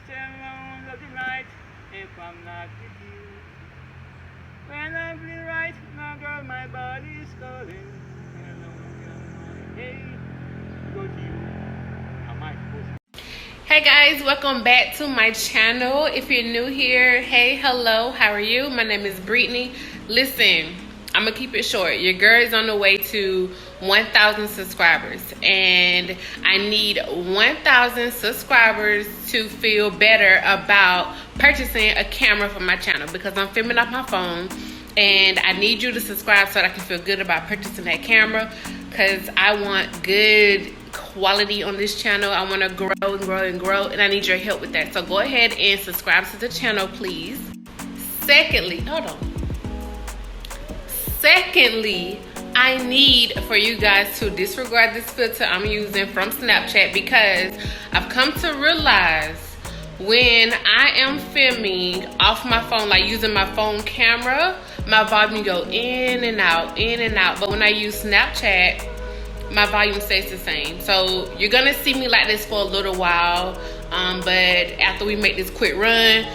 stand alone of the night if I'm not with you. When I'm feeling right, now girl, my body's calling. Hello, hey, go to you. How am I supposed to? Hey guys, welcome back to my channel. If you're new here, hey, hello, how are you? My name is Brittany. Listen, I'm gonna keep it short. Your girl is on the way to 1,000 subscribers, and I need 1,000 subscribers to feel better about purchasing a camera for my channel, because I'm filming off my phone, and I need you to subscribe so that I can feel good about purchasing that camera, because I want good quality on this channel. I want to grow and grow and grow, and I need your help with that. So go ahead and subscribe to the channel, please. Secondly, I need for you guys to disregard this filter I'm using from Snapchat, because I've come to realize when I am filming off my phone, like using my phone camera, my volume go in and out, in and out. But when I use Snapchat, my volume stays the same. So you're gonna see me like this for a little while, but after we make this quick run,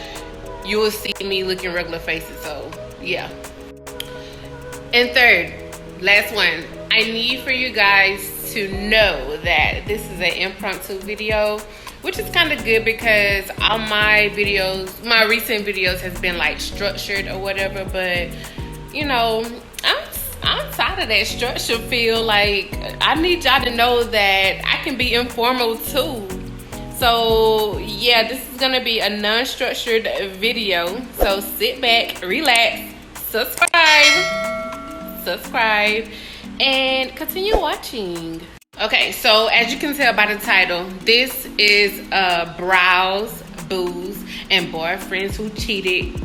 you will see me looking regular faces. So yeah. And third, last one, I need for you guys to know that this is an impromptu video, which is kind of good because all my videos, my recent videos has been like structured or whatever, but you know, I'm tired of that structure feel. Like, I need y'all to know that I can be informal too. So yeah, this is gonna be a non-structured video. So sit back, relax, subscribe, and continue watching. Okay, so as you can tell by the title, this is a brows, booze, and boyfriends who cheated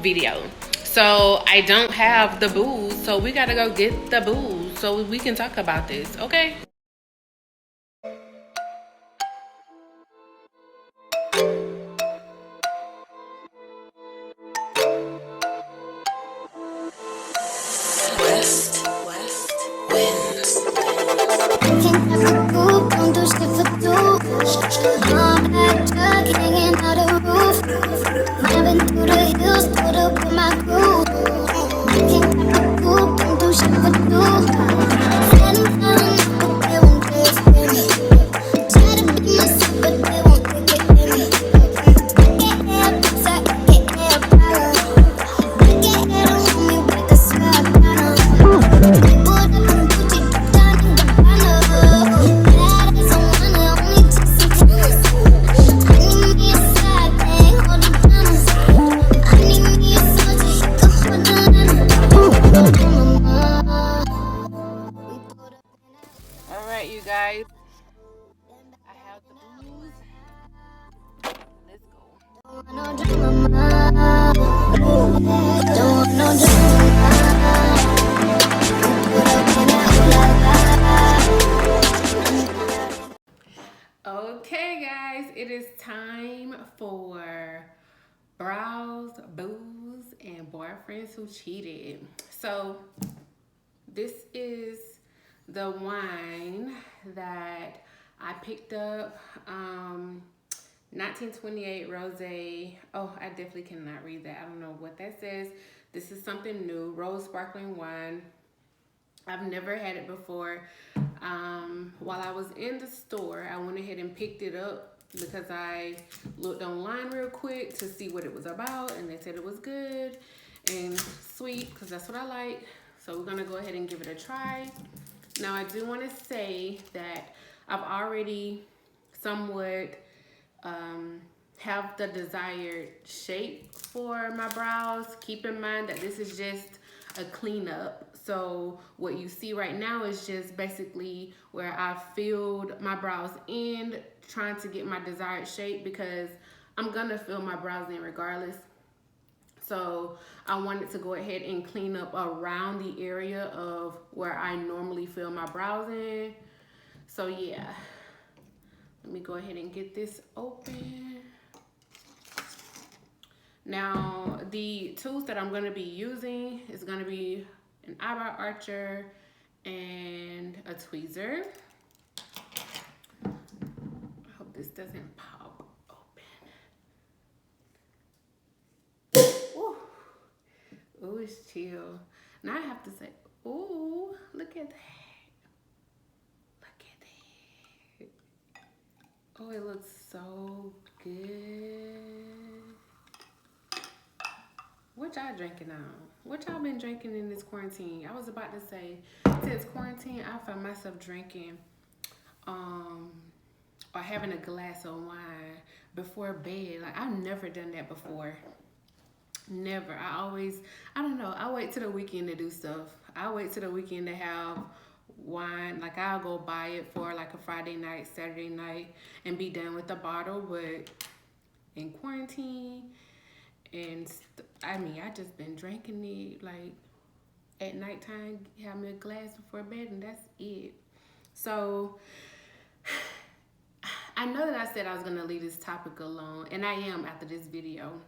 video. So I don't have the booze, so we gotta go get the booze so we can talk about this, okay? West winds. Can't have a group, don't do shit for two. I'm back, truck hanging out the roof. Driving through the hills, put up with my crew. Can't have a group, don't do shit for two. Said I'm falling, but they won't taste me. Try to be myself, but they won't take it in me. I get air, bitch, I get air power. I get air, don't want me like a swag bottle. Put up and put it down in the banner. Bad as I wanna, only chasing cameras. I need me a side thing, hold the diamonds. I need me a soldier, he can hold the ladder. All right, you guys, I have the booze. Let's go. Don't want no drama. Don't want no drama. Put up in that Okay, guys, it is time for brows, booze, and boyfriends who cheated. So this is the wine that I picked up. 1928 rosé. Oh, I definitely cannot read that. I don't know what that says. This is something new. Rose sparkling wine. I've never had it before. While I was in the store, I went ahead and picked it up because I looked online real quick to see what it was about, and they said it was good and sweet because that's what I like. So we're gonna go ahead and give it a try. Now I do want to say that I've already somewhat have the desired shape for my brows. Keep in mind that this is just a cleanup. So what you see right now is just basically where I filled my brows in, trying to get my desired shape, because I'm gonna fill my brows in regardless. So I wanted to go ahead and clean up around the area of where I normally fill my brows in. So yeah, let me go ahead and get this open. Now, the tools that I'm going to be using is going to be an eyebrow archer and a tweezer. I hope this doesn't pop open. Ooh, it's chill. Now I have to say, ooh, look at that. Look at that. Oh, it looks so good. What y'all drinking on? What y'all been drinking in this quarantine? I was about to say, since quarantine, I found myself drinking, or having a glass of wine before bed. Like, I've never done that before. Never. I don't know, I wait till the weekend to do stuff. I wait till the weekend to have wine. Like, I'll go buy it for like a Friday night, Saturday night, and be done with the bottle. But in quarantine, I just been drinking it like at nighttime, have me a glass before bed, and that's it. So I know that I said I was gonna leave this topic alone, and I am after this video.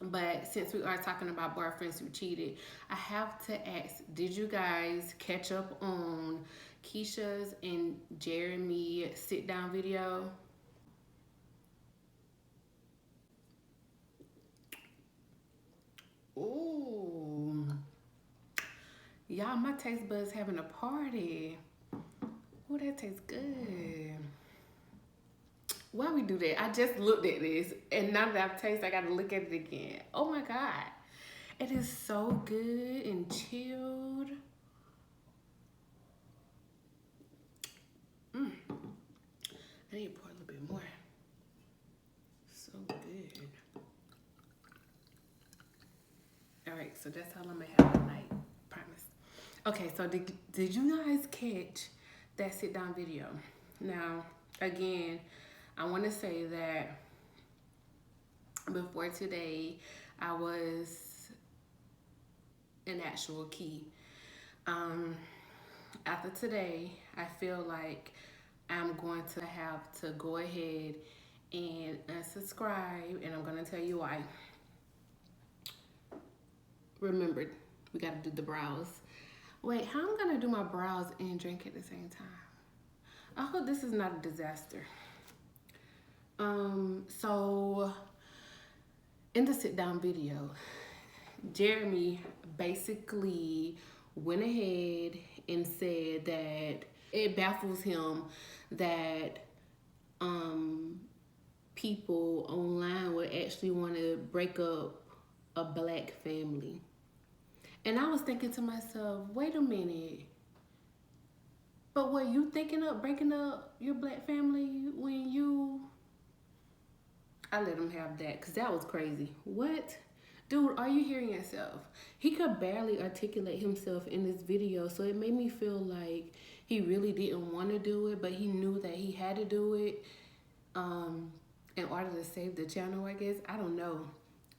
But since we are talking about boyfriends who cheated, I have to ask, did you guys catch up on Keesha's and Jeremy sit down video? Ooh. Y'all, my taste buds having a party. Ooh, that tastes good. Why we do that? I just looked at this, and now that I've tasted, I gotta look at it again. Oh my God. It is so good and chilled. I need to pour a little bit more. So good. All right, so that's all I'm gonna have tonight. Promise. Okay, so did you guys catch that sit down video? Now, again, I want to say that before today, I was an actual key. After today, I feel like I'm going to have to go ahead and unsubscribe, and I'm going to tell you why. Remember, we got to do the brows. Wait, how am I going to do my brows and drink at the same time? I hope this is not a disaster. So in the sit down video, Jeremy basically went ahead and said that it baffles him that people online would actually want to break up a black family. And I was thinking to myself, wait a minute. But were you thinking of breaking up your black family when you... I let him have that, because that was crazy. What? Dude, are you hearing yourself? He could barely articulate himself in this video, so it made me feel like he really didn't want to do it, but he knew that he had to do it in order to save the channel, I guess. I don't know.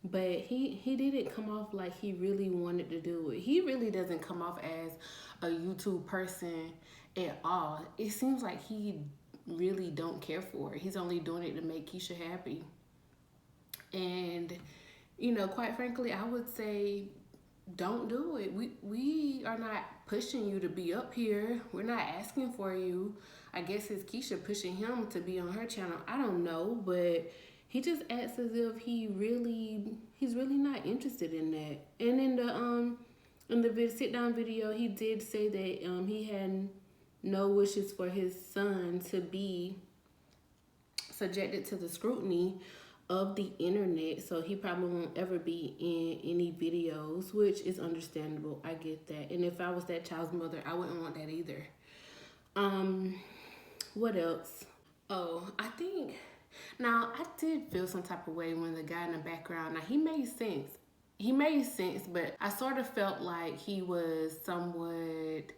But he didn't come off like he really wanted to do it. He really doesn't come off as a YouTube person at all. It seems like he really don't care for it. He's only doing it to make Keesha happy. And, you know, quite frankly, I would say don't do it. We are not pushing you to be up here. We're not asking for you. I guess it's Keesha pushing him to be on her channel. I don't know, but he just acts as if he's really not interested in that. And in the sit down video, he did say that he had no wishes for his son to be subjected to the scrutiny of the internet, so he probably won't ever be in any videos, which is understandable. I get that. And if I was that child's mother, I wouldn't want that either. What else? Oh, I think, now I did feel some type of way when the guy in the background, now he made sense, but I sort of felt like he was somewhat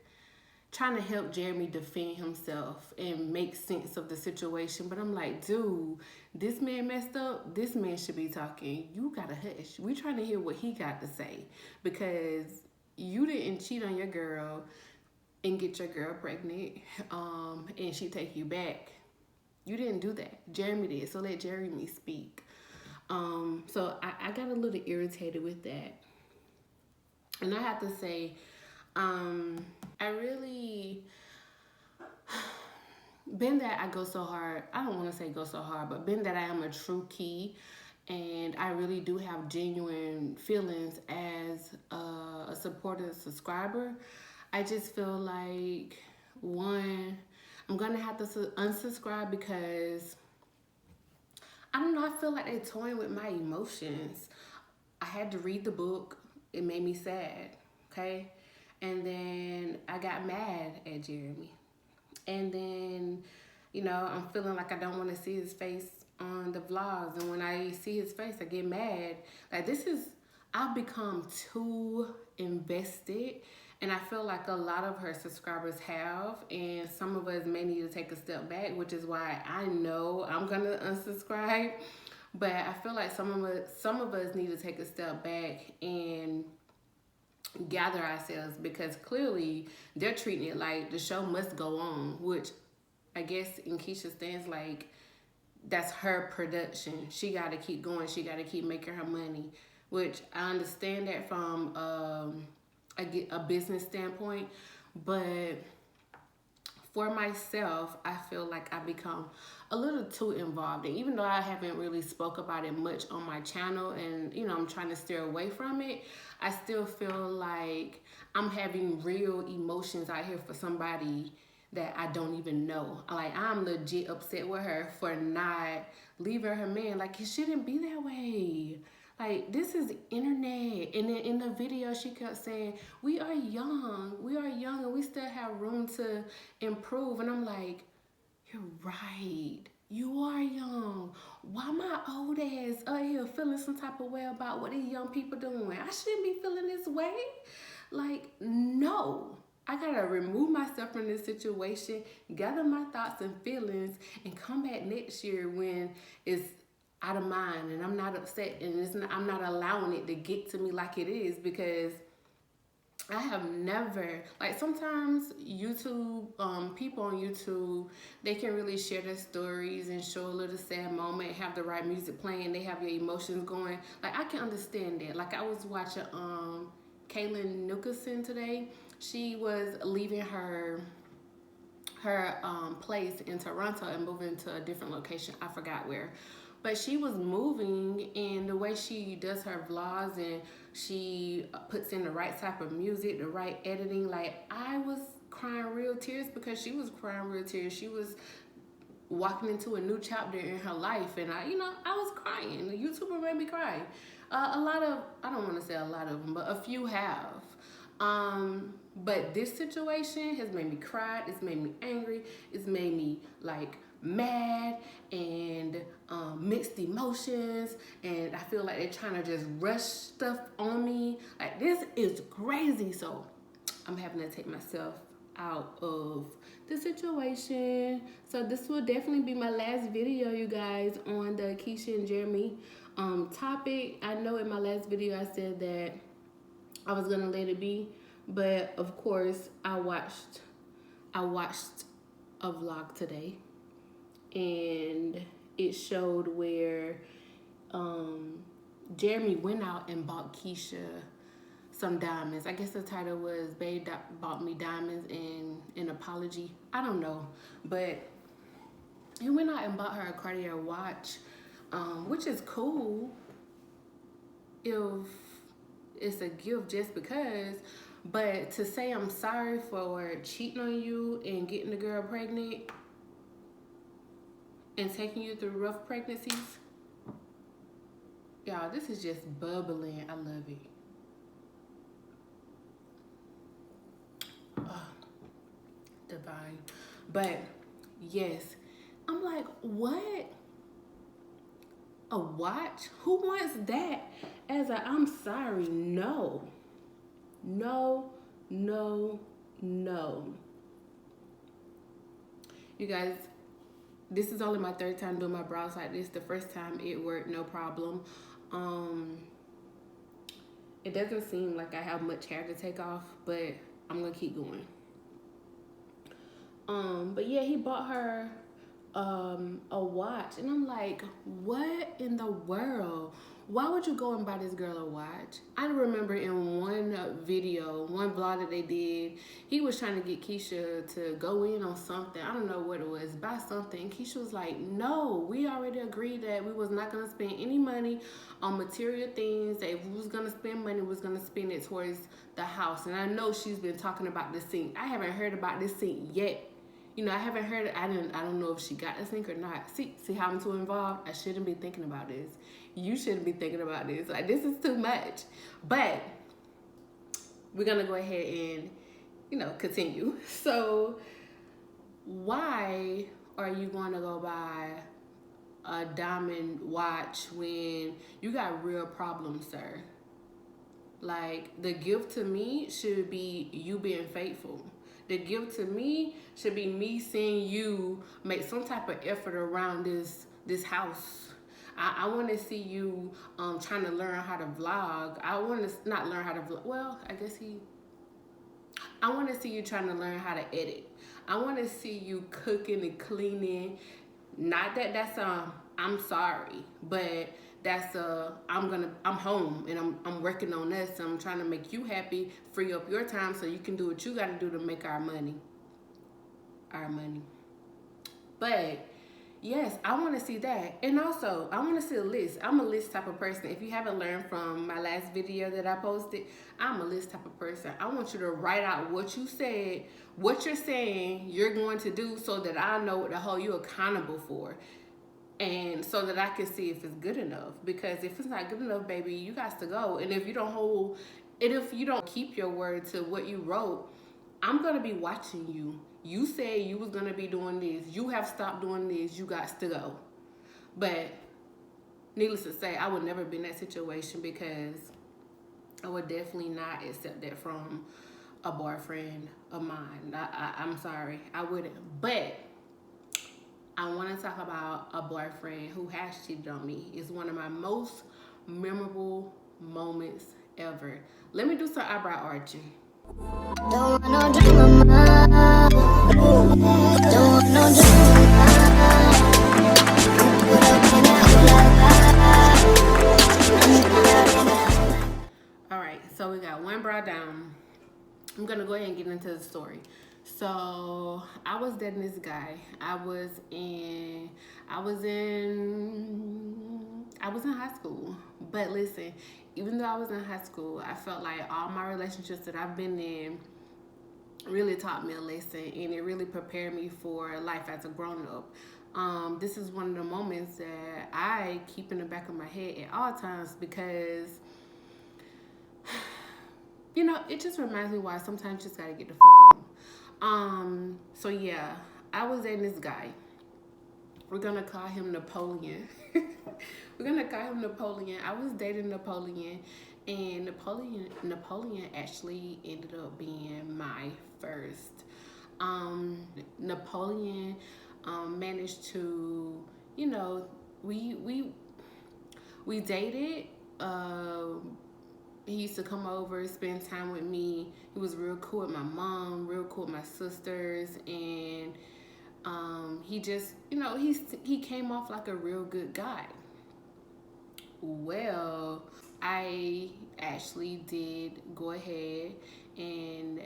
trying to help Jeremy defend himself and make sense of the situation. But I'm like, dude, this man messed up. This man should be talking. You gotta hush. We trying to hear what he got to say, because you didn't cheat on your girl and get your girl pregnant and she take you back. You didn't do that. Jeremy did. So let Jeremy speak. So I got a little irritated with that. And I have to say, I really, being that I go so hard, I don't want to say go so hard, but being that I am a true key and I really do have genuine feelings as a supporter subscriber. I just feel like, one, I'm gonna have to unsubscribe because I don't know, I feel like they're toying with my emotions. I had to read the book, it made me sad, okay? And then I got mad at Jeremy. And then, I'm feeling like I don't want to see his face on the vlogs. And when I see his face, I get mad. Like, I've become too invested. And I feel like a lot of her subscribers have. And some of us may need to take a step back, which is why I know I'm going to unsubscribe. But I feel like some of us need to take a step back and gather ourselves, because clearly they're treating it like the show must go on, which I guess in Keesha stands like that's her production. She got to keep going. She got to keep making her money, which I understand that from a business standpoint. But for myself, I feel like I become a little too involved. And even though I haven't really spoke about it much on my channel, and I'm trying to steer away from it, I still feel like I'm having real emotions out here for somebody that I don't even know. Like, I'm legit upset with her for not leaving her man. Like, it shouldn't be that way. Like, this is internet. And then in the video, she kept saying, we are young, and we still have room to improve. And I'm like, you're right. You are young. Why my old ass out here feeling some type of way about what these young people doing? I shouldn't be feeling this way. Like, no. I gotta remove myself from this situation, gather my thoughts and feelings, and come back next year when it's out of mind and I'm not upset, and I'm not allowing it to get to me like it is, because I have never, like, sometimes YouTube, people on YouTube, they can really share their stories and show a little sad moment, have the right music playing, they have your emotions going. Like, I can understand that. Like, I was watching Kaylin Nicholson today. She was leaving her place in Toronto and moving to a different location. I forgot where. But she was moving, and the way she does her vlogs and she puts in the right type of music, the right editing, like, I was crying real tears because she was crying real tears. She was walking into a new chapter in her life, and I was crying. The YouTuber made me cry. I don't want to say a lot of them, but a few have. But this situation has made me cry. It's made me angry. It's made me like mad and mixed emotions, and I feel like they're trying to just rush stuff on me. Like, this is crazy. So I'm having to take myself out of the situation. So this will definitely be my last video, you guys, on the Keesha and Jeremy topic. I know in my last video I said that I was gonna let it be, but of course I watched a vlog today, and it showed where Jeremy went out and bought Keesha some diamonds. I guess the title was Babe Bought Me Diamonds and an Apology. I don't know. But he went out and bought her a Cartier watch, which is cool if it's a gift just because. But to say I'm sorry for cheating on you and getting the girl pregnant and taking you through rough pregnancies, y'all, this is just bubbling. I love it. Divine. But yes, I'm like, what? A watch? Who wants that as a I'm sorry? No. No, no, no. You guys, this is only my third time doing my brows like this. The first time it worked, no problem. It doesn't seem like I have much hair to take off, but I'm gonna keep going. But yeah, he bought her a watch, and I'm like, what in the world? Why would you go and buy this girl a watch? I remember in one video, one vlog that they did, he was trying to get Keesha to go in on something. I don't know what it was, buy something. And Keesha was like, no, we already agreed that we was not gonna spend any money on material things. That if we was gonna spend money, we was gonna spend it towards the house. And I know she's been talking about this sink. I haven't heard about this sink yet. You know, I haven't heard it. I don't know if she got the sink or not. See how I'm too involved? I shouldn't be thinking about this. You shouldn't be thinking about this. Like, this is too much. But we're gonna go ahead and, you know, continue. So why are you gonna go buy a diamond watch when you got real problems, sir? Like, the gift to me should be you being faithful. The gift to me should be me seeing you make some type of effort around this house. I want to see you trying to learn how to vlog. I want to not learn how to vlog. Well, I want to see you trying to learn how to edit. I want to see you cooking and cleaning. Not that that's I'm sorry, but that's I'm home and I'm working on this. I'm trying to make you happy, free up your time so you can do what you got to do to make our money. But yes, I want to see that. And also, I want to see a list. I'm a list type of person. If you haven't learned from my last video that I posted, I'm a list type of person. I want you to write out what you said, what you're saying you're going to do, so that I know what the hell you're accountable for. And so that I can see if it's good enough. Because if it's not good enough, baby, you got to go. And if you don't keep your word to what you wrote, I'm gonna be watching you. You said you was gonna be doing this. You have stopped doing this. You got to go. But needless to say, I would never be in that situation, because I would definitely not accept that from a boyfriend of mine. I'm sorry, I wouldn't. But I want to talk about a boyfriend who has cheated on me. It's one of my most memorable moments ever. Let me do some eyebrow arching. Don't want no drama. Don't want no drama. Put up in that All right, so we got one brow down. I'm gonna go ahead and get into the story. So I was dating this guy. I was in high school. But listen, even though I was in high school, I felt like all my relationships that I've been in really taught me a lesson, and it really prepared me for life as a grown-up. This is one of the moments that I keep in the back of my head at all times, because you know, it just reminds me why sometimes you just gotta get the fuck on. So yeah, I was dating this guy. We're gonna call him Napoleon. We're gonna call him Napoleon. I was dating Napoleon, and Napoleon actually ended up being my first. Napoleon managed to, you know, we dated. He used to come over, spend time with me. He was real cool with my mom, real cool with my sisters, and he just, you know, he came off like a real good guy. Well, I actually did go ahead and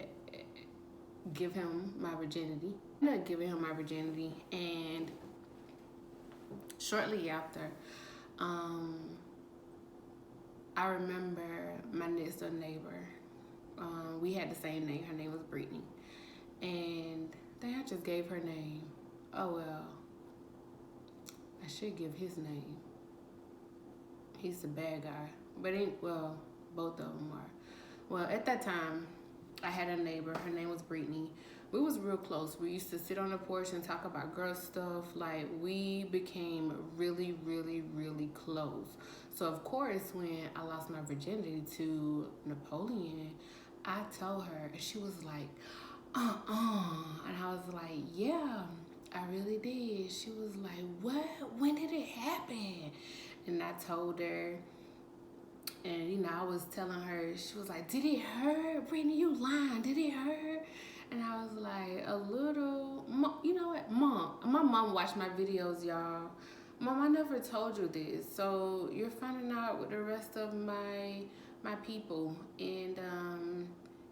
give him my virginity. I ended up giving him my virginity, and shortly after, I remember my next door neighbor. We had the same name. Her name was Brittany. And I just gave her name. Oh, well, I should give his name. He's the bad guy. But, both of them are. Well, at that time, I had a neighbor. Her name was Brittany. We was real close. We used to sit on the porch and talk about girl stuff. Like, we became really, really, really close. So, of course, when I lost my virginity to Napoleon, I told her, and she was like, and I was like, yeah, I really did. She was like, what? When did it happen? And I told her, and, you know, I was telling her, she was like, did it hurt? Brittany, you lying. Did it hurt? And I was like, a little, you know what, Mom? My mom watched my videos, y'all. Mom, I never told you this. So you're finding out with the rest of my people. And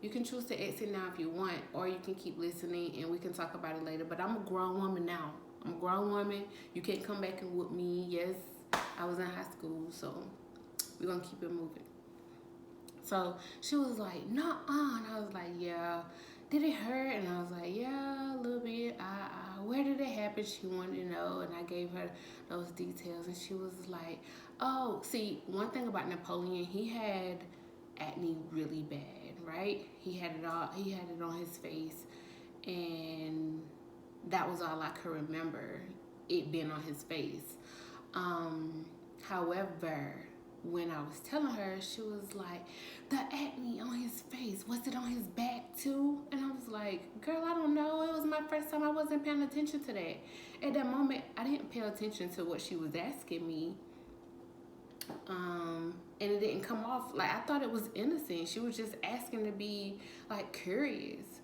you can choose to exit now if you want, or you can keep listening and we can talk about it later. But I'm a grown woman now. I'm a grown woman. You can't come back and whoop me. Yes, I was in high school, so we're going to keep it moving. So she was like, "Nuh-uh." And I was like, "Yeah." Did it hurt? And I was like, "Yeah, a little bit." Where did it happen? She wanted to know, and I gave her those details. And she was like, "Oh, see, one thing about Napoleon, he had acne really bad, right? He had it all. He had it on his face, and that was all I could remember, it being on his face. However, when I was telling her, she was like, the acne on his face, was it on his back too? And I was like, girl, I don't know. It was my first time. I wasn't paying attention to that. At that moment, I didn't pay attention to what she was asking me. And it didn't come off, like, I thought it was innocent. She was just asking to be, like, curious.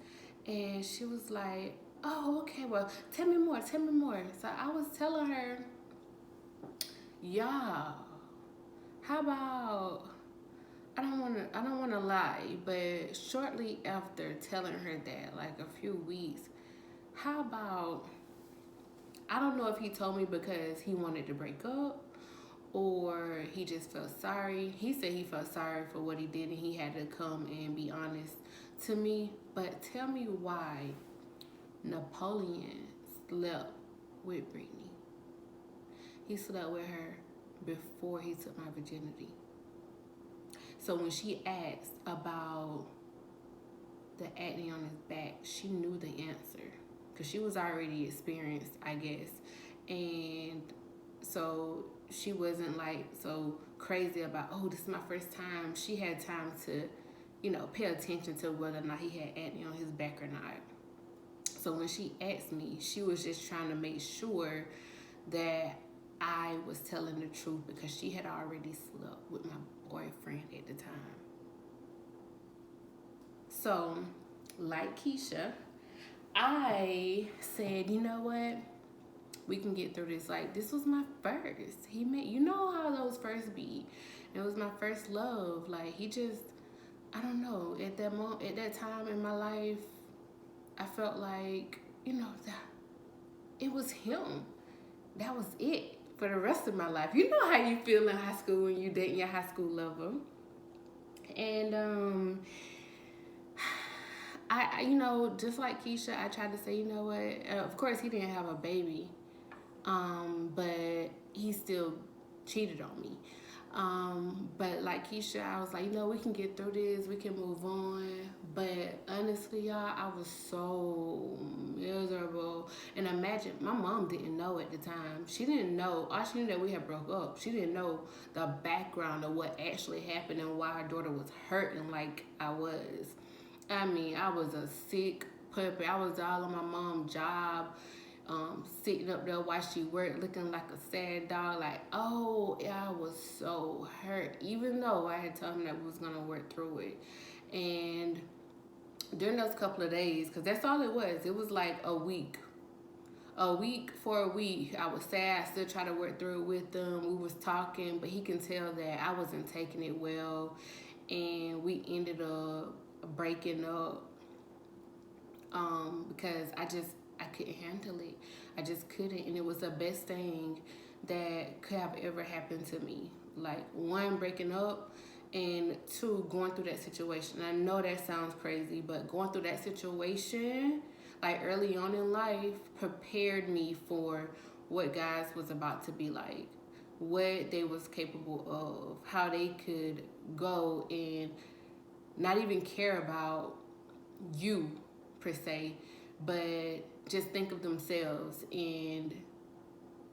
And she was like, oh, okay, well, tell me more. So I was telling her, y'all, how about, I don't want to lie, but shortly after telling her that, like a few weeks, how about, I don't know if he told me because he wanted to break up or he just felt sorry. He said he felt sorry for what he did and he had to come and be honest to me. But tell me why Napoleon slept with Brittany. He slept with her before he took my virginity. So when she asked about the acne on his back, she knew the answer because she was already experienced, I guess. And so she wasn't like so crazy about, oh, this is my first time. She had time to, pay attention to whether or not he had acne on his back or not. So when she asked me, she was just trying to make sure that I was telling the truth because she had already slept with my boyfriend at the time. So, like Keesha, I said, you know what? We can get through this. Like, this was my first. He met, you know how those first be. It was my first love. Like, he just, I don't know. At that moment, at that time in my life, I felt like, that it was him. That was it for the rest of my life. You know how you feel in high school when you dating your high school lover. And I just like Keesha, I tried to say, you know what? Of course, he didn't have a baby, but he still cheated on me. But like Keesha, I was like, we can get through this. We can move on. But honestly, y'all, I was so miserable. And imagine, my mom didn't know at the time. She didn't know. All she knew that we had broke up. She didn't know the background of what actually happened and why her daughter was hurting like I was. I mean, I was a sick puppy. I was all on my mom's job, sitting up there while she worked, looking like a sad dog. Like, oh, I was so hurt, even though I had told him that we was gonna work through it. And during those couple of days, because that's all it was like a week. For a week, I was sad. I still tried to work through it with them. We was talking, but he can tell that I wasn't taking it well, and we ended up breaking up because I couldn't handle it. I just couldn't, and it was the best thing that could have ever happened to me. Like, one, breaking up, and two, going through that situation. I know that sounds crazy, but going through that situation, like early on in life, prepared me for what guys was about to be like, what they was capable of, how they could go and not even care about you per se, but just think of themselves and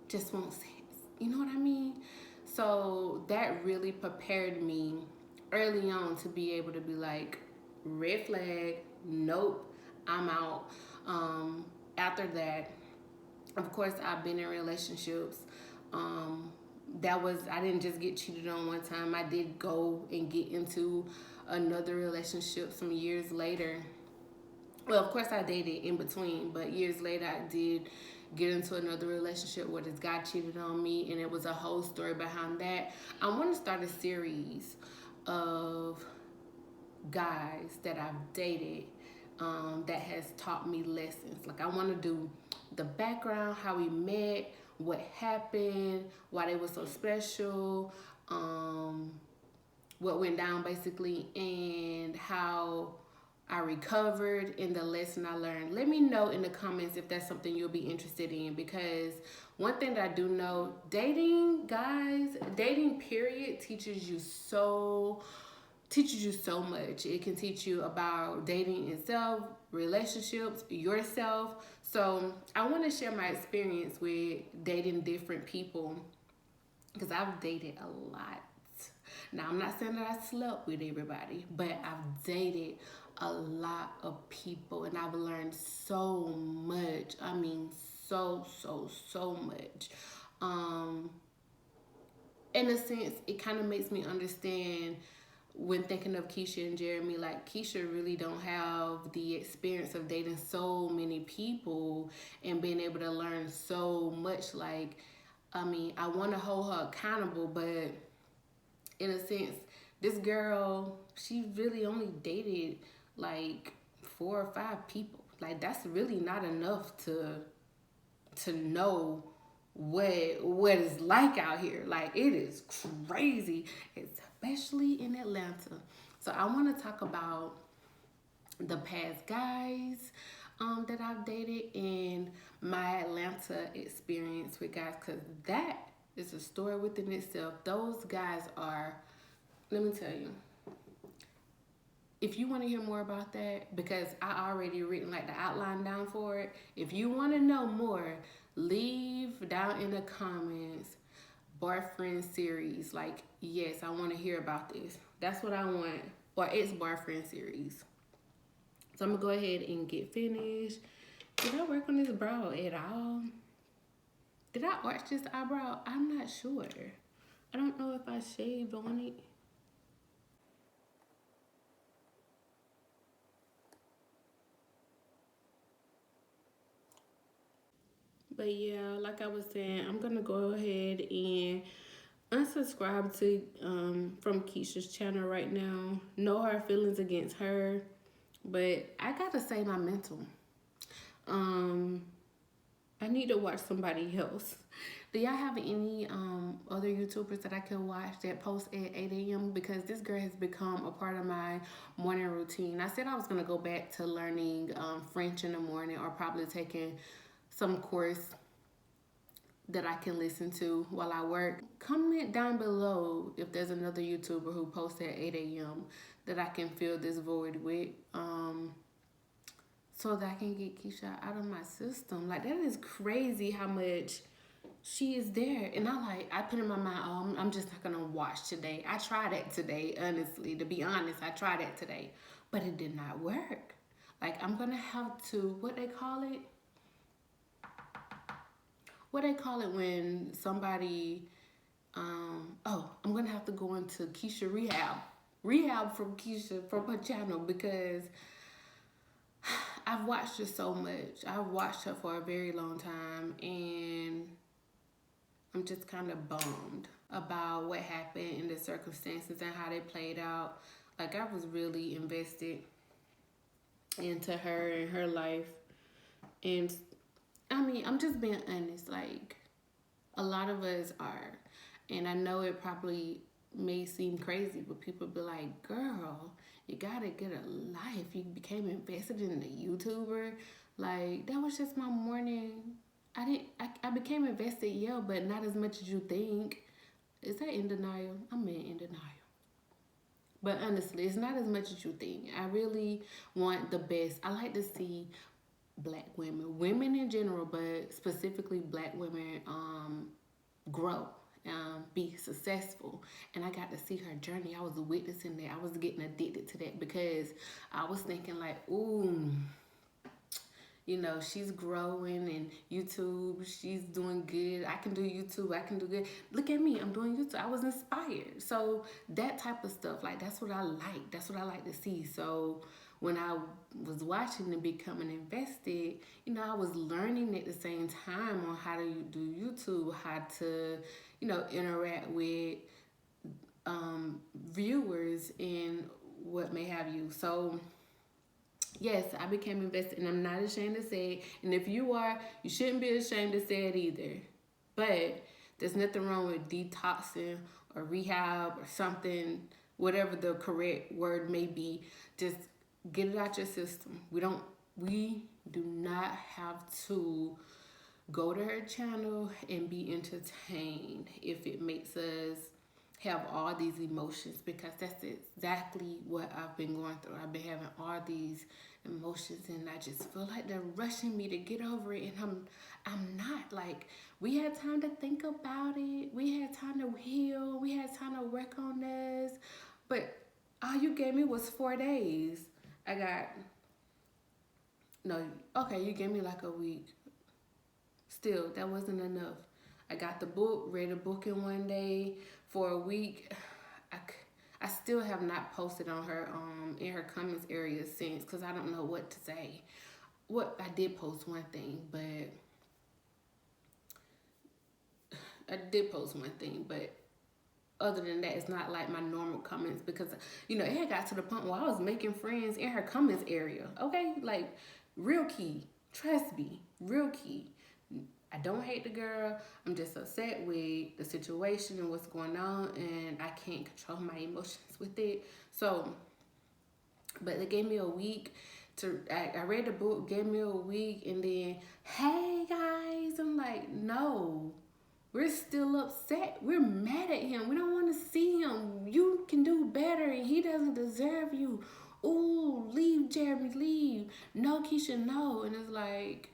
just want sex. You know what I mean? So that really prepared me early on to be able to be like, red flag, nope, I'm out. After that, of course, I've been in relationships. I didn't just get cheated on one time. I did go and get into another relationship some years later. Well, of course I dated in between, but years later I did get into another relationship where this guy cheated on me, and it was a whole story behind that. I want to start a series of guys that I've dated that has taught me lessons. Like I want to do the background, how we met, what happened, why they were so special, what went down basically, and how I recovered and the lesson I learned. Let me know in the comments if that's something you'll be interested in, because one thing that I do know, dating, guys, dating period teaches you so much. It can teach you about dating itself, relationships, yourself. So I want to share my experience with dating different people, because I've dated a lot. Now, I'm not saying that I slept with everybody, but I've dated a lot of people and I've learned so much. I mean, so much. In a sense, it kind of makes me understand when thinking of Keesha and Jeremy, like Keesha really don't have the experience of dating so many people and being able to learn so much. Like, I mean, I want to hold her accountable, but in a sense, this girl, she really only dated like 4 or 5 people. Like that's really not enough to know what it's like out here. Like it is crazy, especially in Atlanta. So I want to talk about the past guys that I've dated and my Atlanta experience with guys, because that is a story within itself. Those guys are, let me tell you, if you want to hear more about that, because I already written like the outline down for it. If you want to know more, leave down in the comments boyfriend series. Like, yes, I want to hear about this. That's what I want. Or ex-boyfriend series. So I'm gonna go ahead and get finished. Did I work on this brow at all? Did I arch this eyebrow? I'm not sure. I don't know if I shaved on it. But yeah, like I was saying, I'm gonna go ahead and unsubscribe to from Keesha's channel right now. No hard feelings against her, but I gotta say my mental. Um, I need to watch somebody else. Do y'all have any other YouTubers that I could watch that post at 8 a.m.? Because this girl has become a part of my morning routine. I said I was gonna go back to learning French in the morning, or probably taking some course that I can listen to while I work. Comment down below if there's another YouTuber who posts at 8 a.m. that I can fill this void with, so that I can get Keesha out of my system. Like, that is crazy how much she is there. And I put in my mind, oh, I'm just not gonna watch today. I tried that today, honestly. To be honest, I tried that today, but it did not work. Like, I'm gonna have to, what they call it? What they call it when somebody, I'm gonna have to go into Keesha rehab from Keesha, from her channel, because I've watched her so much. I've watched her for a very long time, and I'm just kind of bummed about what happened in the circumstances and how they played out. Like, I was really invested into her and her life, and I mean, I'm just being honest. Like, a lot of us are, and I know it probably may seem crazy, but people be like, girl, you gotta get a life. You became invested in a YouTuber. Like, that was just my morning. I became invested, yeah, but not as much as you think. Is that in denial? I'm in denial. But honestly, it's not as much as you think. I really want the best. I like to see black women in general, but specifically black women, grow, be successful. And I got to see her journey. I was witnessing that. I was getting addicted to that, because I was thinking like, ooh, you know, she's growing and YouTube, she's doing good. I can do YouTube, I can do good. Look at me, I'm doing YouTube. I was inspired. So that type of stuff, like, that's what I like. That's what I like to see. So when I was watching and becoming invested, you know, I was learning at the same time on how to do YouTube, how to, you know, interact with viewers and what may have you. So yes, I became invested, and I'm not ashamed to say it. And if you are, you shouldn't be ashamed to say it either. But there's nothing wrong with detoxing or rehab or something, whatever the correct word may be. Just get it out your system. We do not have to go to her channel and be entertained if it makes us have all these emotions, because that's exactly what I've been going through. I've been having all these emotions, and I just feel like they're rushing me to get over it, and I'm not. Like, we had time to think about it, we had time to heal, we had time to work on this, but all you gave me was 4 days. You gave me like a week. Still, that wasn't enough. I got the book, read a book in 1 day. For a week, I still have not posted on her in her comments area since, because I don't know what to say. I did post one thing, but other than that, it's not like my normal comments, because, you know, it had got to the point where I was making friends in her comments area. Okay, like, real key. Trust me, real key. I don't hate the girl. I'm just upset with the situation and what's going on, and I can't control my emotions with it. So, but they gave me a week I read the book, gave me a week, and then, hey guys, I'm like, no, we're still upset. We're mad at him. We don't want to see him. You can do better, and he doesn't deserve you. Ooh, leave, Jeremy, leave. No, Keesha, no. And it's like,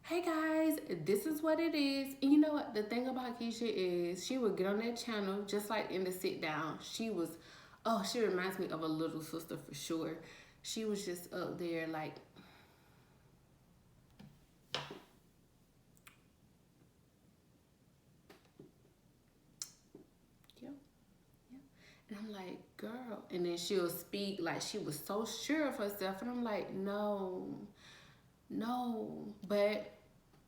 hey guys, this is what it is. And you know what? The thing about Keesha is she would get on that channel, just like in the sit down. She reminds me of a little sister for sure. She was just up there like, yep. And I'm like, girl. And then she'll speak like she was so sure of herself. And I'm like, no. But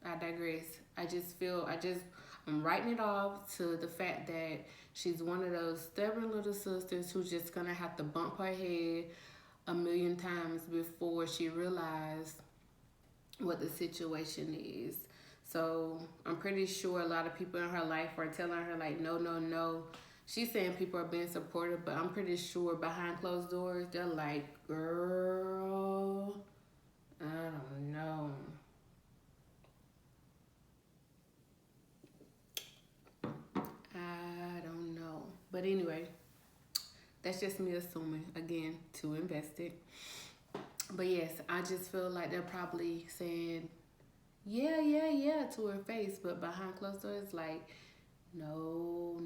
I digress. I'm writing it off to the fact that she's one of those stubborn little sisters who's just gonna have to bump her head a million times before she realizes what the situation is. So I'm pretty sure a lot of people in her life are telling her like, no. She's saying people are being supportive, but I'm pretty sure behind closed doors, they're like, girl, I don't know. But anyway, that's just me assuming, again, to invest it. But yes, I just feel like they're probably saying, yeah, to her face. But behind closed doors, like, no.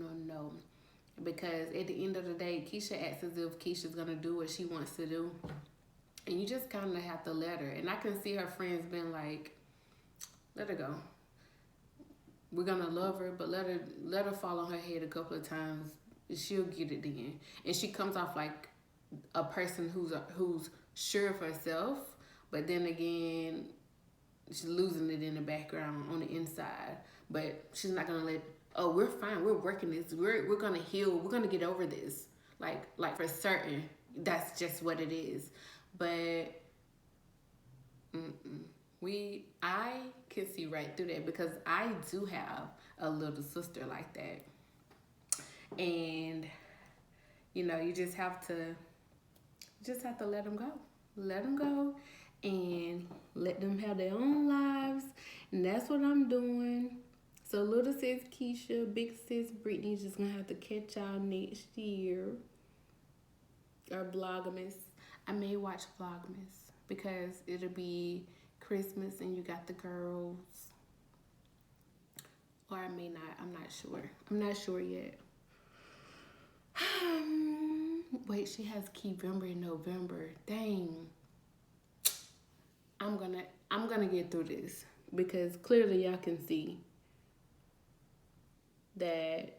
Because at the end of the day, Keesha acts as if Keisha's going to do what she wants to do. And you just kind of have to let her. And I can see her friends being like, let her go. We're going to love her, but let her fall on her head a couple of times. She'll get it then. And she comes off like a person who's sure of herself, but then again, she's losing it in the background on the inside. But she's not gonna let, oh, we're fine, we're working this, we're gonna heal, we're gonna get over this. Like for certain, that's just what it is. But I can see right through that, because I do have a little sister like that. And you know, you just have to let them go and let them have their own lives. And that's what I'm doing. So little sis Keesha, big sis Brittany's just gonna have to catch y'all next year. Or Vlogmas. I may watch Vlogmas because it'll be Christmas and you got the girls. Or I may not. I'm not sure yet. Wait, she has Keyvember in November. Dang. I'm gonna get through this, because clearly y'all can see that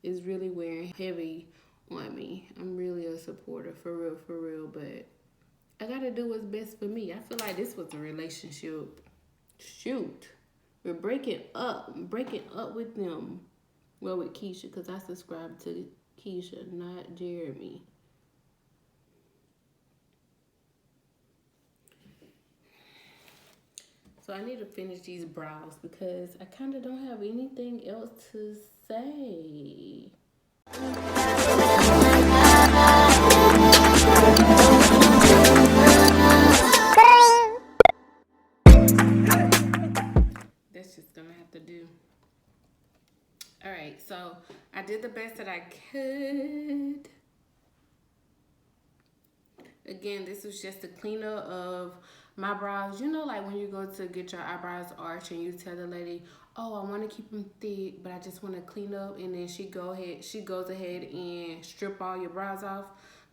it's really wearing heavy on me. I'm really a supporter, for real, but I gotta do what's best for me. I feel like this was a relationship. Shoot. We're breaking up. I'm breaking up with them. Well, with Keesha, because I subscribe to Keesha, not Jeremy. So I need to finish these brows because I kind of don't have anything else to say. That's just gonna have to do. All right, so I did the best that I could. Again, this was just a cleanup of my brows. You know, like when you go to get your eyebrows arched and you tell the lady, "Oh, I want to keep them thick, but I just want to clean up," and then she goes ahead and strip all your brows off.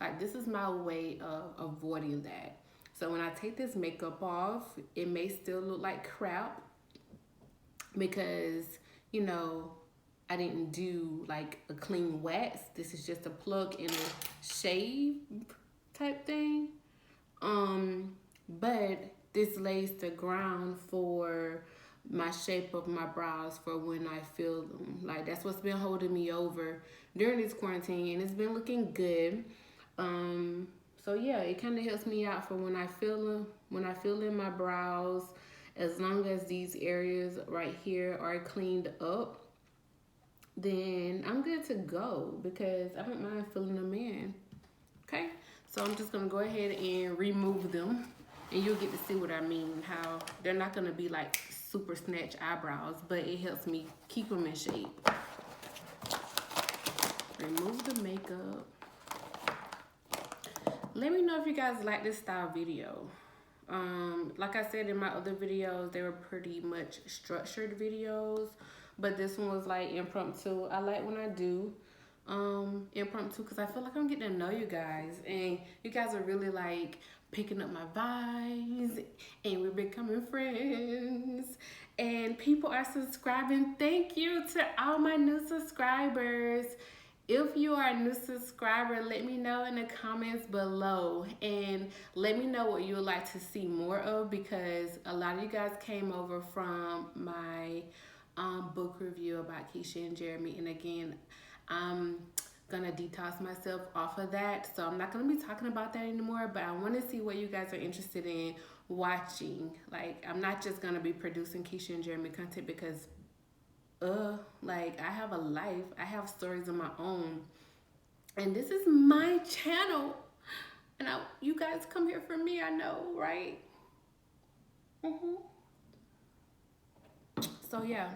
Like, this is my way of avoiding that. So when I take this makeup off, it may still look like crap because, you know, I didn't do like a clean wax. This is just a plug and a shave type thing. But this lays the ground for my shape of my brows for when I feel them. Like, that's what's been holding me over during this quarantine, and it's been looking good. So yeah, it kind of helps me out for when I feel in my brows. As long as these areas right here are cleaned up, then I'm good to go because I don't mind filling them in. Okay, so I'm just gonna go ahead and remove them, and you'll get to see what I mean. How they're not gonna be like super snatch eyebrows, but it helps me keep them in shape. Remove the makeup. Let me know if you guys like this style video. Like I said in my other videos, they were pretty much structured videos, but this one was like impromptu. I like when I do impromptu because I feel like I'm getting to know you guys, and you guys are really like picking up my vibes, and we're becoming friends, and people are subscribing. Thank you to all my new subscribers. If you are a new subscriber, let me know in the comments below, and let me know what you would like to see more of, because a lot of you guys came over from my book review about Keesha and Jeremy, and again, I'm gonna detox myself off of that, so I'm not gonna be talking about that anymore, but I want to see what you guys are interested in watching. Like, I'm not just gonna be producing Keesha and Jeremy content because like, I have a life, I have stories of my own, and this is my channel, and you guys come here for me, I know, right? So yeah,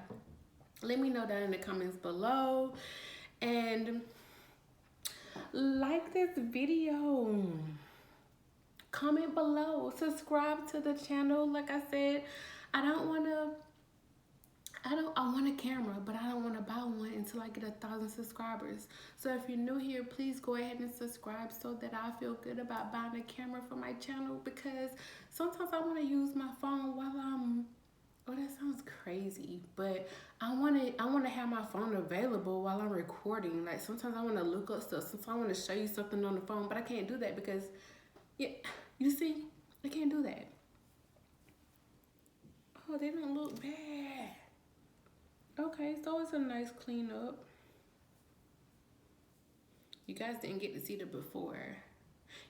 let me know down in the comments below, and like this video, comment below, subscribe to the channel. Like I said, I want a camera, but I don't want to buy one until I get 1,000 subscribers. So if you're new here, please go ahead and subscribe so that I feel good about buying a camera for my channel, because sometimes I want to use my phone while I'm, oh, that sounds crazy, but I want to have my phone available while I'm recording. Like, sometimes I want to look up stuff. Sometimes I want to show you something on the phone, but I can't do that because, yeah, you see, I can't do that. Oh, they don't look bad. Okay, so it's a nice cleanup. You guys didn't get to see the before.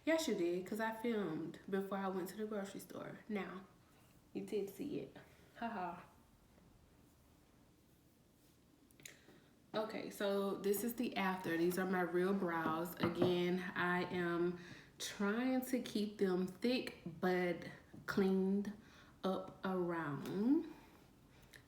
Yes, you did, because I filmed before I went to the grocery store. Now, you did see it. Haha. Okay, so this is the after. These are my real brows. Again, I am trying to keep them thick but cleaned up around.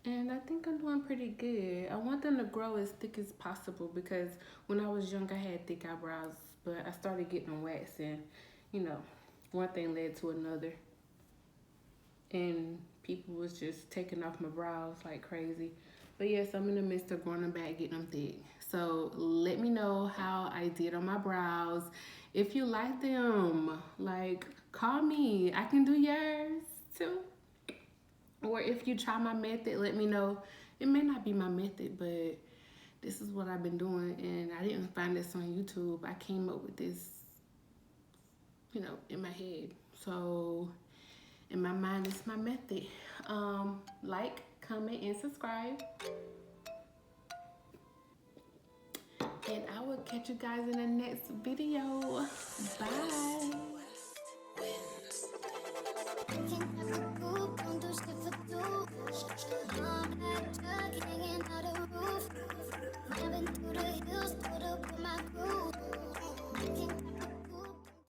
And I think I'm doing pretty good. I want them to grow as thick as possible because when I was young, I had thick eyebrows, but I started getting them waxed, and, you know, one thing led to another. And people was just taking off my brows like crazy. But yes, I'm in the midst of growing them back, getting them thick. So let me know how I did on my brows. If you like them, like, call me. I can do yours too. Or if you try my method, let me know. It may not be my method, but this is what I've been doing, and I didn't find this on YouTube. I came up with this, you know, in my head. So in my mind, it's my method. Like, comment, and subscribe. And I will catch you guys in the next video. Bye. Can't have the group, don't do shit for two. Back, tuck, hanging out a roof. Vibing through the hills, put up with my crew.